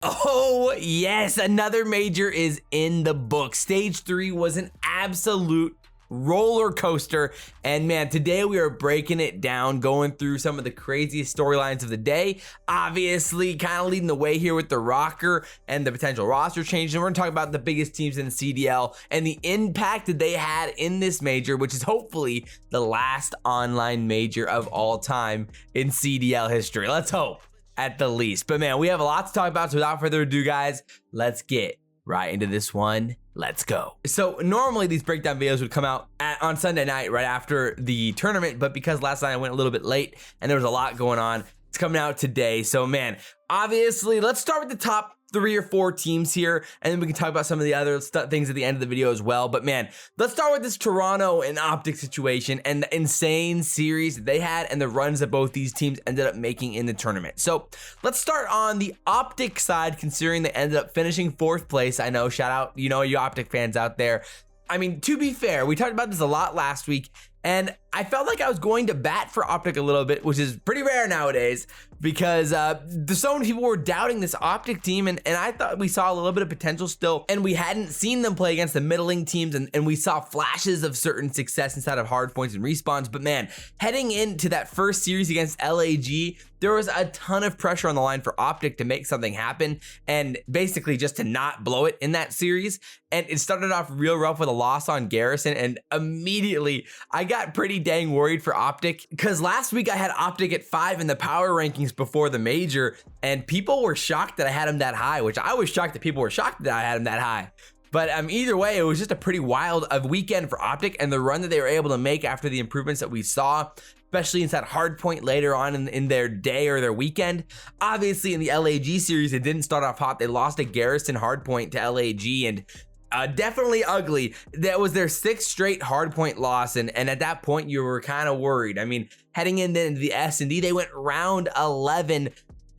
Oh, yes, another major is in the book. Stage 3 was an absolute roller coaster. And man, today we are breaking it down, going through some of the craziest storylines of the day. Obviously, kind of leading the way here with the Rokkr and the potential roster changes. And we're going to talk about the biggest teams in the CDL and the impact that they had in this major, which is hopefully the last online major of all time in CDL history. Let's hope, at the least. But man, we have a lot to talk about, so without further ado, guys, let's get right into this one. Let's go. So normally these breakdown videos would come out on Sunday night right after the tournament, but because last night I went a little bit late and there was a lot going on, it's coming out today. So man, obviously let's start with the top 3 or 4 teams here, and then we can talk about some of the other things at the end of the video as well. But man, let's start with this Toronto and OpTic situation and the insane series that they had and the runs that both these teams ended up making in the tournament. So let's start on the OpTic side, considering they ended up finishing 4th place. I know, shout out, you OpTic fans out there. I mean, to be fair, we talked about this a lot last week, and I felt like I was going to bat for OpTic a little bit, which is pretty rare nowadays, because so many people were doubting this OpTic team, and I thought we saw a little bit of potential still, and we hadn't seen them play against the middling teams, and we saw flashes of certain success inside of hardpoints and respawns. But man, heading into that first series against LAG, there was a ton of pressure on the line for OpTic to make something happen, and basically just to not blow it in that series. And it started off real rough with a loss on Garrison, and immediately I got pretty dang worried for OpTic, because last week I had OpTic at 5 in the power rankings before the major, and people were shocked that I had him that high, which I was shocked that people were shocked that I had him that high. But either way, it was just a pretty wild weekend for OpTic, and the run that they were able to make after the improvements that we saw, especially inside hardpoint later on in their day or their weekend. Obviously in the LAG series, it didn't start off hot. They lost a Garrison hardpoint to LAG, and definitely ugly. That was their 6th straight hardpoint loss, and at that point you were kind of worried. I mean, heading into the S&D, they went round 11,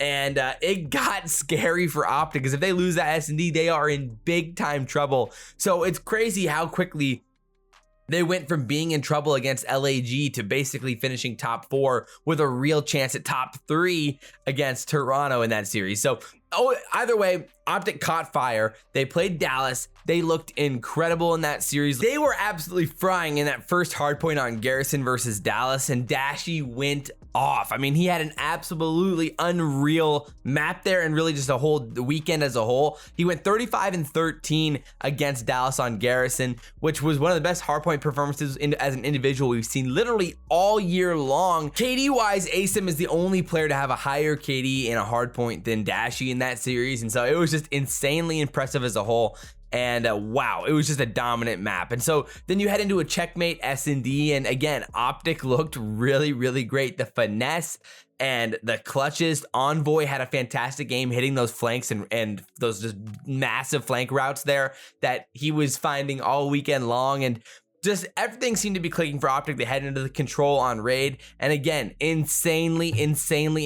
and it got scary for OpTic, because if they lose that S&D, they are in big time trouble. So it's crazy how quickly they went from being in trouble against LAG to basically finishing top 4 with a real chance at top 3 against Toronto in that series. So either way, OpTic caught fire. They played Dallas. They looked incredible in that series. They were absolutely frying in that first hardpoint on Garrison versus Dallas, and Dashy went off. I mean, he had an absolutely unreal map there, and really just a whole weekend as a whole. He went 35 and 13 against Dallas on Garrison, which was one of the best hardpoint performances as an individual we've seen literally all year long. KD wise, Asim is the only player to have a higher KD in a hardpoint than Dashy in that series, and so it was just insanely impressive as a whole. And wow, it was just a dominant map. And so then you head into a checkmate S&D, and again, OpTic looked really, really great. The finesse and the clutches. Envoy had a fantastic game hitting those flanks and those just massive flank routes there that he was finding all weekend long, and just everything seemed to be clicking for OpTic. They head into the control on raid, and again, insanely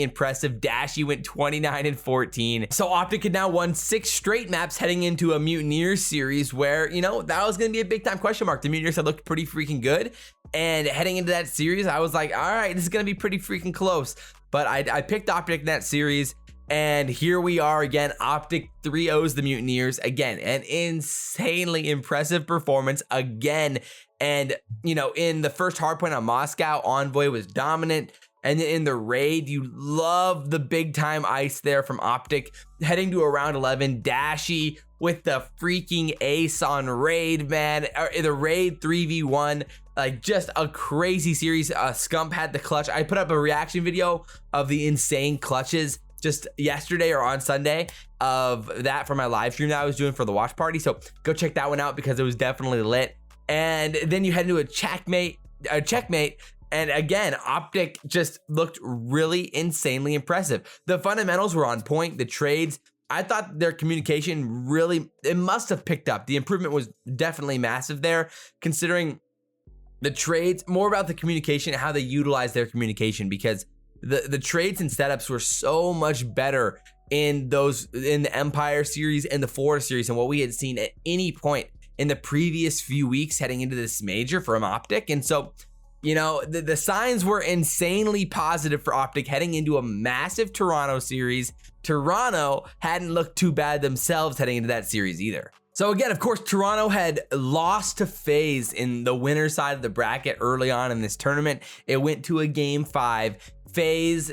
impressive. Dashy went 29 and 14. So OpTic had now won 6 straight maps heading into a Mutineers series where, that was going to be a big time question mark. The Mutineers had looked pretty freaking good, and heading into that series, I was like, all right, this is going to be pretty freaking close. But I picked OpTic in that series, and here we are again. OpTic 3-0s the Mutineers. Again, an insanely impressive performance again. And, in the first hardpoint on Moscow, Envoy was dominant. And in the raid, you love the big time ice there from OpTic. Heading to a round 11, Dashy with the freaking ace on raid, man. The raid 3v1, like just a crazy series. Scump had the clutch. I put up a reaction video of the insane clutches just yesterday or on Sunday of that for my live stream that I was doing for the watch party. So go check that one out, because it was definitely lit. And then you head into a checkmate. And again, OpTic just looked really insanely impressive. The fundamentals were on point. The trades, I thought their communication really, it must have picked up. The improvement was definitely massive there, considering the trades, more about the communication and how they utilize their communication, because the trades and setups were so much better in the Empire series and the Florida series and what we had seen at any point in the previous few weeks heading into this major from OpTic. And so You know, the signs were insanely positive for OpTic heading into a massive Toronto series. Toronto hadn't looked too bad themselves heading into that series either. So again, of course, Toronto had lost to FaZe in the winner side of the bracket early on in this tournament. It went to a game 5. FaZe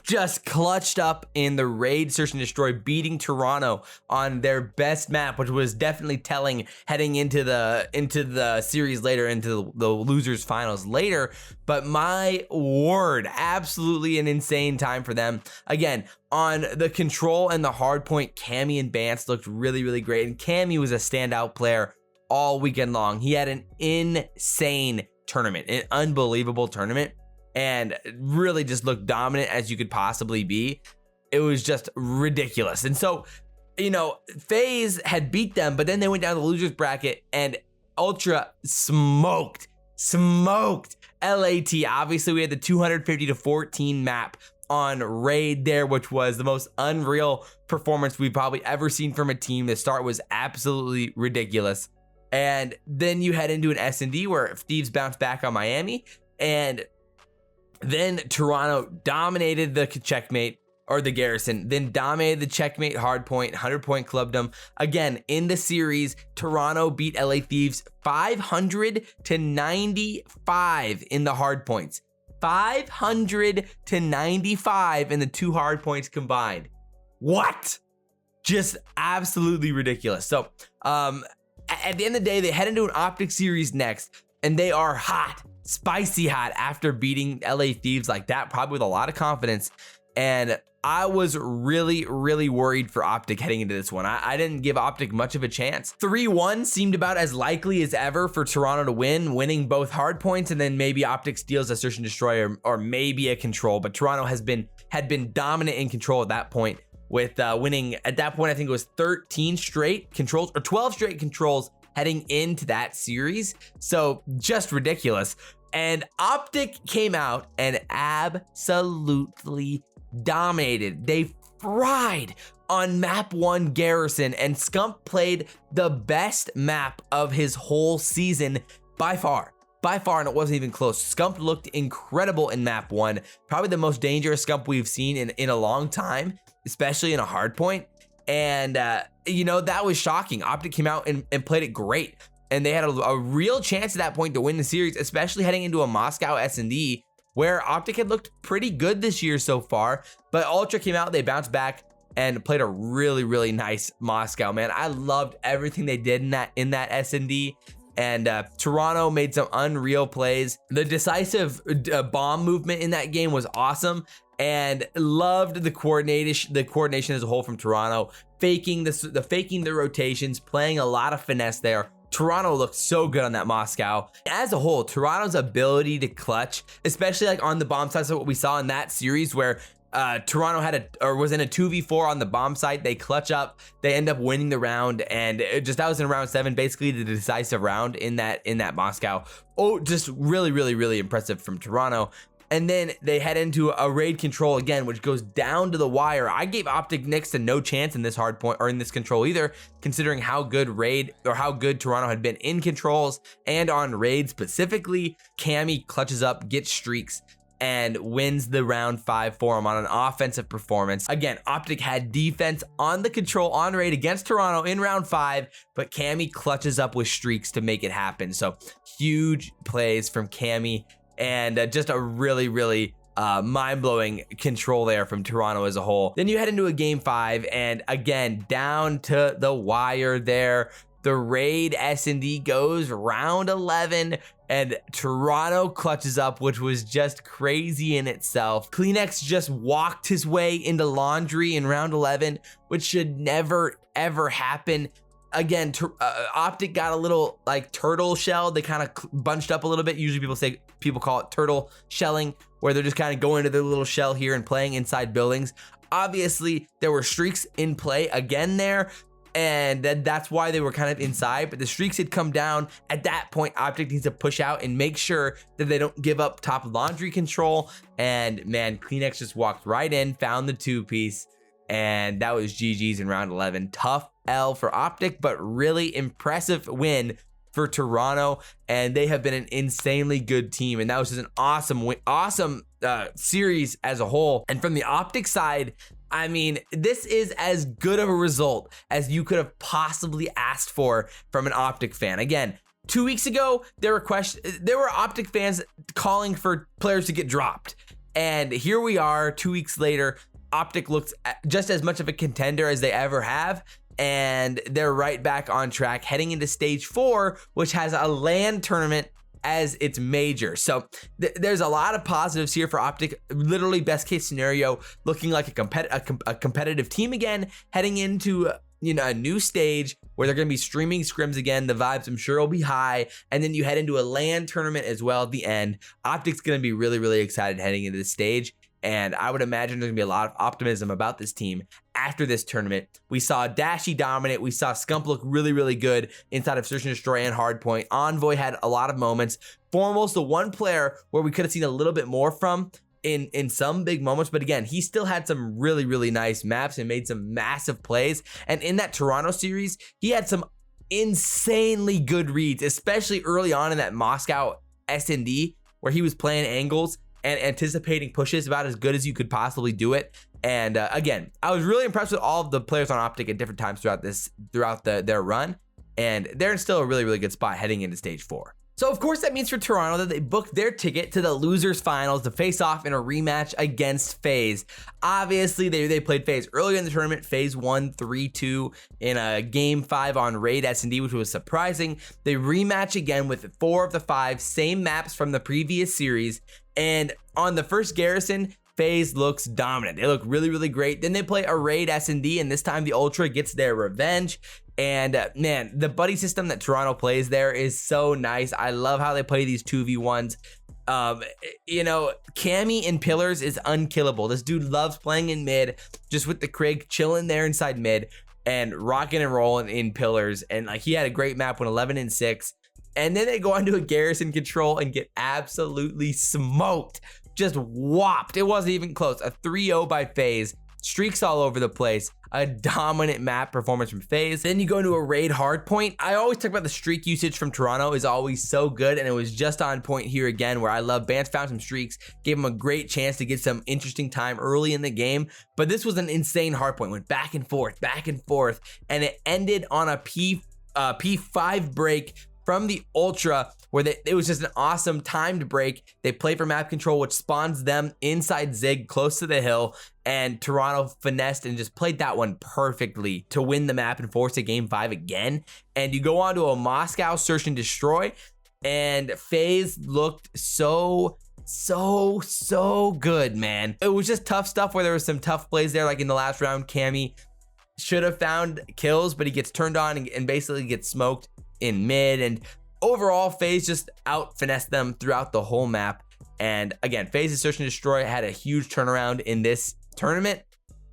just clutched up in the raid search and destroy, beating Toronto on their best map, which was definitely telling heading into the series later, into the losers finals later. But my word, absolutely an insane time for them. Again, on the control and the hard point, Cammy and Bance looked really, really great. And Cammy was a standout player all weekend long. He had an insane tournament, an unbelievable tournament, and really just looked dominant as you could possibly be. It was just ridiculous. And so, you know, FaZe had beat them, but then they went down the losers bracket and Ultra smoked LAT. Obviously, we had the 250-14 map on raid there, which was the most unreal performance we've probably ever seen from a team. The start was absolutely ridiculous. And then you head into an S&D where Thieves bounced back on Miami, and then Toronto dominated the checkmate, or the Garrison, then dominated the checkmate hardpoint, 100-point clubbed again in the series. Toronto beat LA Thieves 500-95 in the hardpoints. 500-95 in the 2 hardpoints combined. What? Just absolutely ridiculous. So at the end of the day, they head into an OpTic series next, and they are hot, spicy hot after beating LA Thieves like that, probably with a lot of confidence. And I was really, really worried for OpTic heading into this one. I didn't give OpTic much of a chance. 3-1 seemed about as likely as ever for Toronto to win, winning both hard points, and then maybe OpTic steals a search and destroy, or maybe a control. But Toronto had been dominant in control at that point, with winning at that point. I think it was 13 straight controls, or 12 straight controls heading into that series. So just ridiculous. And OpTic came out and absolutely dominated. They fried on map 1 Garrison, and Scump played the best map of his whole season by far, and it wasn't even close. Scump looked incredible in map 1, probably the most dangerous Scump we've seen in a long time, especially in a hard point. And you know, that was shocking. OpTic came out and played it great, and they had a real chance at that point to win the series, especially heading into a Moscow S&D where OpTic had looked pretty good this year so far. But Ultra came out, they bounced back and played a really, really nice Moscow, man. I loved everything they did in that S&D. And Toronto made some unreal plays. The decisive bomb movement in that game was awesome, and loved the coordination as a whole from Toronto, faking the rotations, playing a lot of finesse there. Toronto looked so good on that Moscow. As a whole, Toronto's ability to clutch, especially like on the bomb side, so what we saw in that series where Toronto was in a 2v4 on the bomb site. They clutch up, they end up winning the round, and that was in round 7, basically the decisive round in that Moscow. Oh, just really, really, really impressive from Toronto. And then they head into a raid control again, which goes down to the wire. I gave OpTic next to no chance in this hard point, or in this control either, considering how good Toronto had been in controls and on raid specifically. Cammy clutches up, gets streaks, and wins the round 5 for him on an offensive performance. Again, OpTic had defense on the control on raid against Toronto in round 5, but Cammy clutches up with streaks to make it happen. So huge plays from Cammy, and just a really, really mind-blowing control there from Toronto as a whole. Then you head into a game 5, and again, down to the wire there. The raid S&D goes round 11, and Toronto clutches up, which was just crazy in itself. CleanX just walked his way into laundry in round 11, which should never, ever happen. Again, OpTic got a little like turtle shell. They kind of bunched up a little bit. Usually people call it turtle shelling, where they're just kind of going into their little shell here and playing inside buildings. Obviously, there were streaks in play again there, and that's why they were kind of inside, but the streaks had come down. At that point, OpTic needs to push out and make sure that they don't give up top laundry control. And man, CleanX just walked right in, found the 2-piece, and that was GG's in round 11. Tough L for OpTic, but really impressive win for Toronto, and they have been an insanely good team, and that was just an awesome series as a whole. And from the OpTic side, I mean, this is as good of a result as you could have possibly asked for from an OpTic fan. Again, 2 weeks ago, there were OpTic fans calling for players to get dropped, and here we are 2 weeks later. OpTic looks just as much of a contender as they ever have, and they're right back on track heading into stage 4, which has a LAN tournament as its major. So there's a lot of positives here for OpTic. Literally best case scenario, looking like a competitive team again, heading into a new stage where they're going to be streaming scrims again. The vibes, I'm sure, will be high, and then you head into a LAN tournament as well at the end. OpTic's going to be really excited heading into the stage. And I would imagine there's gonna be a lot of optimism about this team after this tournament. We saw Dashy dominate. We saw Scump look really good inside of Search and Destroy and Hardpoint. Envoy had a lot of moments. Foremost, the one player where we could have seen a little bit more from in some big moments, but again, he still had some really nice maps and made some massive plays. And in that Toronto series, he had some insanely good reads, especially early on in that Moscow S&D, where he was playing angles and anticipating pushes about as good as you could possibly do it. And again, I was really impressed with all of the players on OpTic at different times throughout their run, and they're in still a really good spot heading into stage 4. So of course that means for Toronto that they booked their ticket to the losers finals to face off in a rematch against FaZe. Obviously they played FaZe earlier in the tournament. FaZe won 3-2 in a game 5 on Raid S&D, which was surprising. They rematch again with 4 of the 5 same maps from the previous series, and on the first Garrison, FaZe looks dominant. They look really great. Then they play a Raid S&D, and this time the Ultra gets their revenge. And man, the buddy system that Toronto plays there is so nice. I love how they play these 2v1s. Cammy in Pillars is unkillable. This dude loves playing in mid, just with the Krig chilling there inside mid and rocking and rolling in Pillars. And like, he had a great map when 11-6. And then they go onto a Garrison control and get absolutely smoked. Just whopped. It wasn't even close. A 3-0 by FaZe. Streaks all over the place. A dominant map performance from FaZe. Then you go into a Raid Hardpoint. I always talk about the streak usage from Toronto is always so good, and it was just on point here again, where I love Bance found some streaks, gave him a great chance to get some interesting time early in the game. But this was an insane Hardpoint. Went back and forth, and it ended on a P5 break from the Ultra, where it was just an awesome timed break. They play for map control, which spawns them inside Zig close to the hill, and Toronto finessed and just played that one perfectly to win the map and force a game 5 again. And you go on to a Moscow Search and Destroy, and FaZe looked so good, man. It was just tough stuff where there was some tough plays there, like in the last round, Cammy should have found kills, but he gets turned on and basically gets smoked in mid. And overall, FaZe just out finessed them throughout the whole map. And again, FaZe's Search and Destroy had a huge turnaround in this tournament,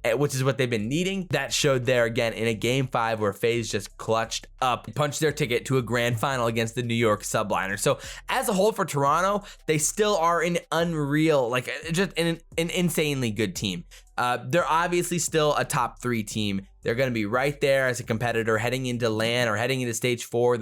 which is what they've been needing. That showed there again in a game 5 where FaZe just clutched up and punched their ticket to a grand final against the New York Subliners. So as a whole for Toronto, they still are an unreal, like just an insanely good team. They're obviously still a top 3 team. They're going to be right there as a competitor heading into LAN or heading into stage 4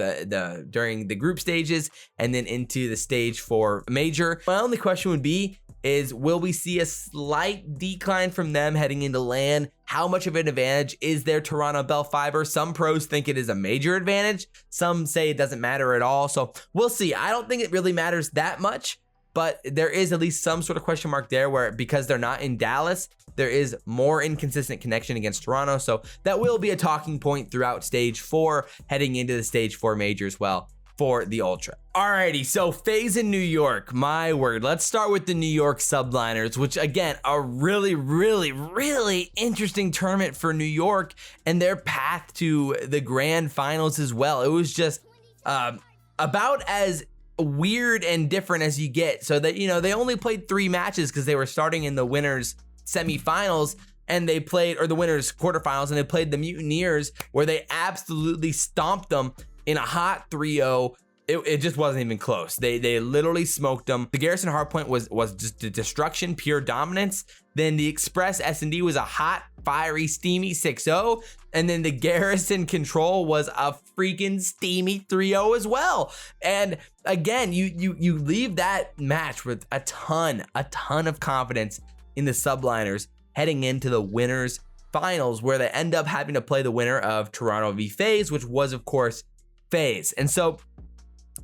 during the group stages, and then into the stage 4 major. My only question would be is, will we see a slight decline from them heading into LAN? How much of an advantage is there Toronto Bell Fiber? Some pros think it is a major advantage. Some say it doesn't matter at all. So we'll see. I don't think it really matters that much, but there is at least some sort of question mark there, where because they're not in Dallas, there is more inconsistent connection against Toronto. So that will be a talking point throughout stage 4, heading into the stage 4 major as well for the Ultra. Alrighty, so FaZe in New York, my word. Let's start with the New York Subliners, which again, a really interesting tournament for New York and their path to the grand finals as well. It was just about as weird and different as you get. So that, they only played 3 matches because they were starting in the winners semifinals, and they played, or the winners quarterfinals, and they played the Mutineers, where they absolutely stomped them in a hot 3-0. it just wasn't even close. They literally smoked them. The Garrison hardpoint was just a destruction, pure dominance. Then the Express S&D was a hot, fiery, steamy 6-0. And then the Garrison control was a freaking steamy 3-0 as well. And again, you leave that match with a ton of confidence in the Subliners heading into the winners finals, where they end up having to play the winner of Toronto v FaZe, which was of course FaZe. And so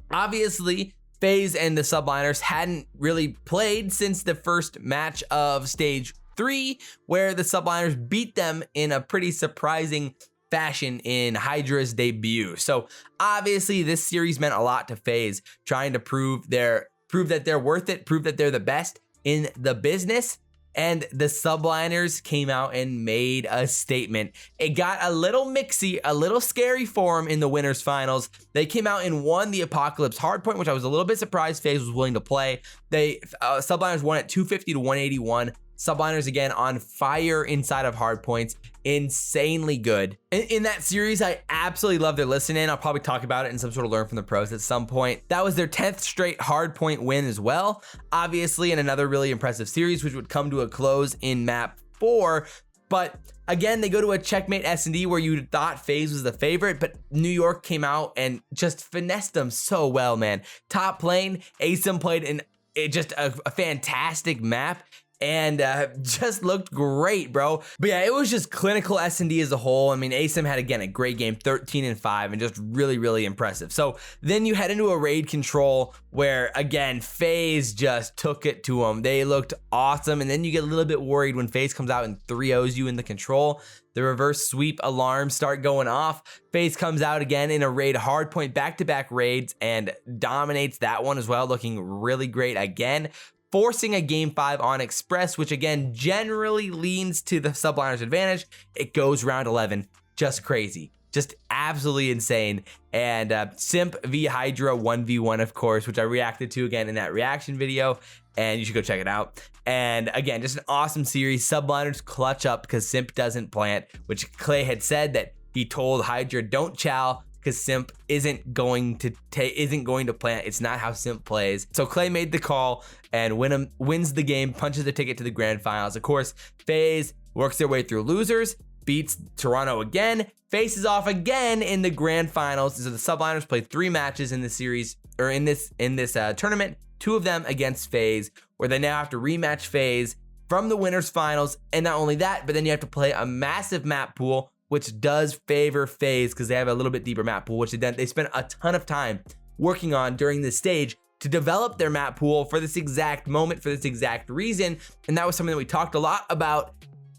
obviously FaZe and the Subliners hadn't really played since the first match of stage 3, where the Subliners beat them in a pretty surprising fashion in Hydra's debut. So obviously this series meant a lot to FaZe, trying to prove that they're worth it, prove that they're the best in the business. And the Subliners came out and made a statement. It got a little mixy, a little scary for them in the winners finals. They came out and won the Apocalypse hardpoint, which I was a little bit surprised FaZe was willing to play. Subliners won at 250 to 181. Subliners again on fire inside of hardpoints, insanely good. In that series, I absolutely love their listen in. I'll probably talk about it in some sort of learn from the pros at some point. That was their 10th straight hardpoint win as well. Obviously in another really impressive series, which would come to a close in map 4. But again, they go to a checkmate S&D where you thought FaZe was the favorite, but New York came out and just finessed them so well, man. Top lane, Asym played in just a fantastic map. And just looked great, bro. But yeah, it was just clinical S&D as a whole. I mean, Asym had, again, a great game, 13-5, and just really impressive. So then you head into a raid control where, again, FaZe just took it to them. They looked awesome. And then you get a little bit worried when FaZe comes out and 3-0s you in the control. The reverse sweep alarms start going off. FaZe comes out again in a raid hardpoint, back-to-back raids, and dominates that one as well, looking really great again, forcing a game 5 on Express, which again generally leans to the Subliners' advantage. It goes round 11, just crazy, just absolutely insane. And Simp v HYDRA 1v1, of course, which I reacted to again in that reaction video, and you should go check it out. And again, just an awesome series. Subliners clutch up because Simp doesn't plant, which Clay had said that he told HYDRA don't chow, because Simp isn't going to plant. It's not how Simp plays. So Clay made the call and wins the game, punches the ticket to the grand finals. Of course, FaZe works their way through losers, beats Toronto again, faces off again in the grand finals. So the Subliners played 3 matches in the series, or in this tournament, 2 of them against FaZe, where they now have to rematch FaZe from the winners finals. And not only that, but then you have to play a massive map pool, which does favor FaZe because they have a little bit deeper map pool, which they spent a ton of time working on during this stage to develop their map pool for this exact moment, for this exact reason. And that was something that we talked a lot about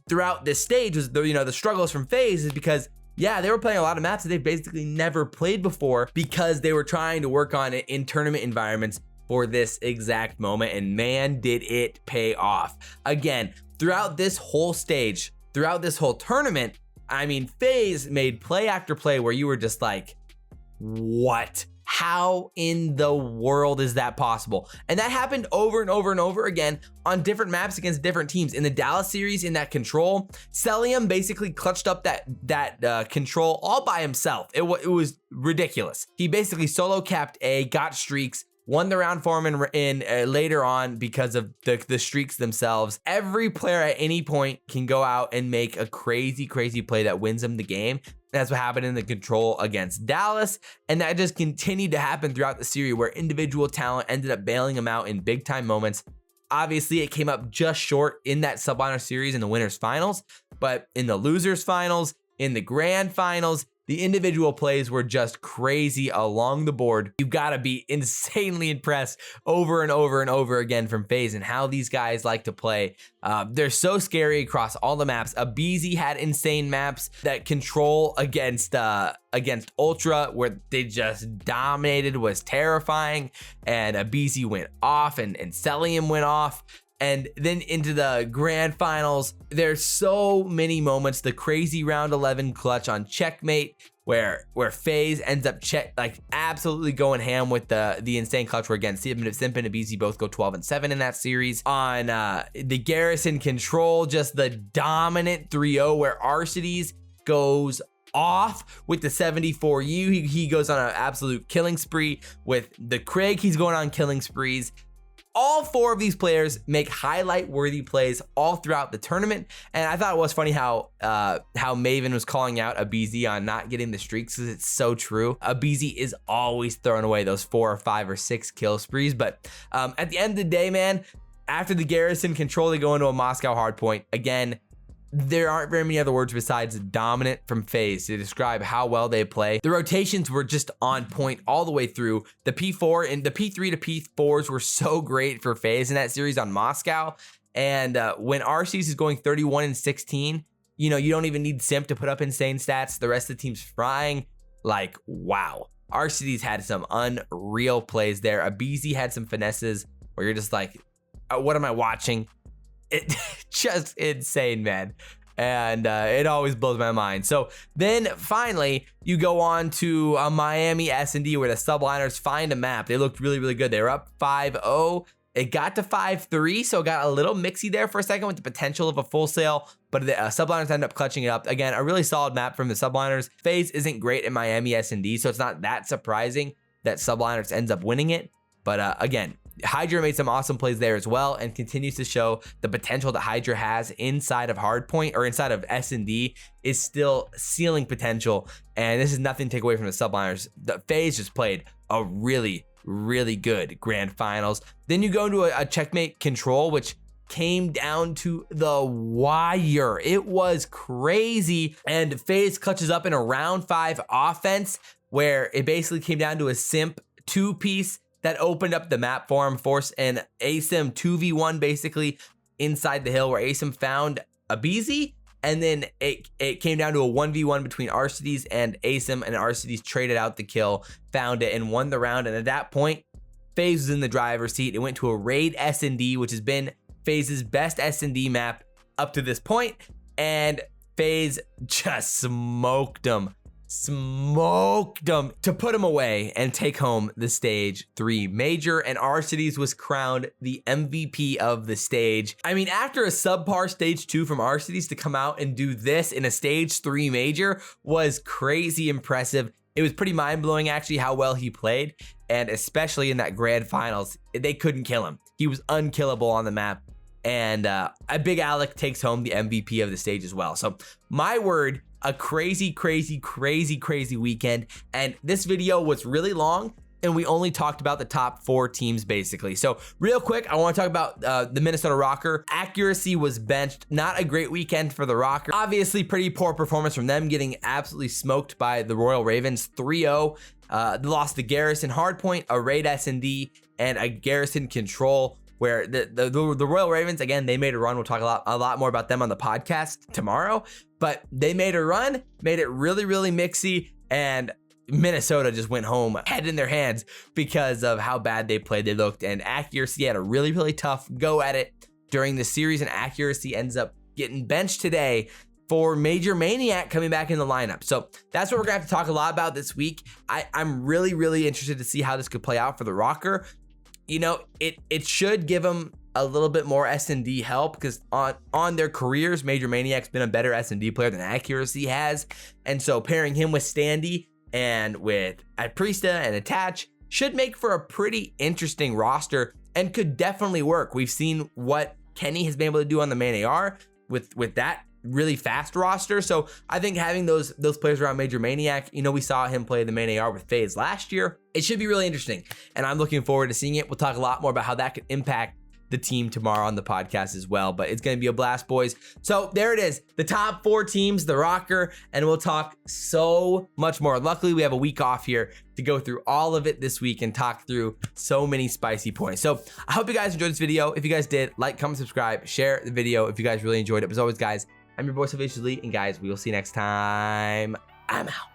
throughout this stage, was the struggles from FaZe, is because, yeah, they were playing a lot of maps that they basically never played before because they were trying to work on it in tournament environments for this exact moment. And man, did it pay off. Again, throughout this whole stage, throughout this whole tournament, I mean, FaZe made play after play where you were just like, what? How in the world is that possible? And that happened over and over and over again on different maps against different teams. In the Dallas series, in that control, Cellium basically clutched up that control all by himself. It was ridiculous. He basically solo capped A, got streaks, won the round for him later on because of the streaks themselves. Every player at any point can go out and make a crazy play that wins them the game. That's what happened in the control against Dallas. And that just continued to happen throughout the series, where individual talent ended up bailing them out in big time moments. Obviously, it came up just short in that Subliner series in the winners finals, but in the losers finals, in the grand finals, the individual plays were just crazy along the board. You've got to be insanely impressed over and over and over again from FaZe and how these guys like to play. They're so scary across all the maps. Abezy had insane maps. That control against Ultra, where they just dominated, was terrifying. And Abezy went off, and Cellium went off. And then into the grand finals, there's so many moments. The crazy round 11 clutch on checkmate, where FaZe ends up absolutely going ham with the insane clutch, where again Simp and Abezy both go 12-7 in that series. On the Garrison control, just the dominant 3-0 where Arcides goes off with the 74U. He goes on an absolute killing spree with the Craig. He's going on killing sprees. All 4 of these players make highlight-worthy plays all throughout the tournament, and I thought it was funny how Maven was calling out Abezy on not getting the streaks, because it's so true. Abezy is always throwing away those 4 or 5 or 6 kill sprees, but at the end of the day, man, after the Garrison control, they go into a Moscow hardpoint. Again, there aren't very many other words besides dominant from FaZe to describe how well they play. The rotations were just on point all the way through. The P4 and the P3 to P4s were so great for FaZe in that series on Moscow. And when RCs is going 31-16, you know, you don't even need Simp to put up insane stats. The rest of the team's frying. Like, wow. RCD's had some unreal plays there. Abezy had some finesses where you're just like, what am I watching? It just insane, man. And it always blows my mind. So then finally you go on to a Miami S&D where the Subliners find a map. They looked really, really good. They were up 5-0. It got to 5-3, so it got a little mixy there for a second with the potential of a full sale, but the Subliners ended up clutching it up. Again, a really solid map from the Subliners. FaZe isn't great in Miami S&D, so it's not that surprising that Subliners ends up winning it. But again, Hydra made some awesome plays there as well and continues to show the potential that Hydra has inside of hardpoint or inside of S&D is still ceiling potential. And this is nothing to take away from the Subliners. The FaZe just played a really, really good grand finals. Then you go into a checkmate control, which came down to the wire. It was crazy. And FaZe clutches up in a round 5 offense where it basically came down to a Simp 2-piece that opened up the map for him, forced an ASIM 2v1 basically inside the hill where ASIM found Abezy, and then it came down to a 1v1 between RCDs and ASIM, and RCDs traded out the kill, found it, and won the round. And at that point, FaZe was in the driver's seat. It went to a raid S&D, which has been FaZe's best S&D map up to this point, and FaZe just smoked them to put him away and take home the stage 3 major, and RCDs was crowned the MVP of the stage. I mean, after a subpar stage 2 from RCDs to come out and do this in a stage 3 major was crazy impressive. It was pretty mind-blowing actually how well he played, and especially in that grand finals, they couldn't kill him. He was unkillable on the map. And a Big Alec takes home the MVP of the stage as well. So my word, a crazy, crazy, crazy, crazy weekend. And this video was really long, and we only talked about the top 4 teams basically. So real quick, I want to talk about the Minnesota Rokkr. Accuracy was benched. Not a great weekend for the Rokkr. Obviously pretty poor performance from them, getting absolutely smoked by the Royal Ravens 3-0. They lost the Garrison hardpoint, a raid S&D, and a Garrison control, where the Royal Ravens, again, they made a run. We'll talk a lot more about them on the podcast tomorrow, but they made a run, made it really, really mixy, and Minnesota just went home head in their hands because of how bad they played. They looked, and Accuracy had a really, really tough go at it during the series, and Accuracy ends up getting benched today for Major Maniac coming back in the lineup. So that's what we're gonna have to talk a lot about this week. I'm really, really interested to see how this could play out for the Rokkr. You know, it should give them a little bit more S&D help, because on their careers, Major Maniac's been a better S&D player than Accuracy has. And so pairing him with Standy and with Priestahh and Attach should make for a pretty interesting roster and could definitely work. We've seen what Kenny has been able to do on the main AR with that really fast roster. So I think having those players around Major Maniac, you know, we saw him play the main AR with FaZe last year. It should be really interesting, and I'm looking forward to seeing it. We'll talk a lot more about how that could impact the team tomorrow on the podcast as well, but it's going to be a blast, boys. So there it is, the top 4 teams, the Rokkr, and we'll talk so much more. Luckily, we have a week off here to go through all of it this week and talk through so many spicy points. So I hope you guys enjoyed this video. If you guys did, like, comment, subscribe, share the video if you guys really enjoyed it. As always, guys, I'm your boy, Abezy, and guys, we will see you next time. I'm out.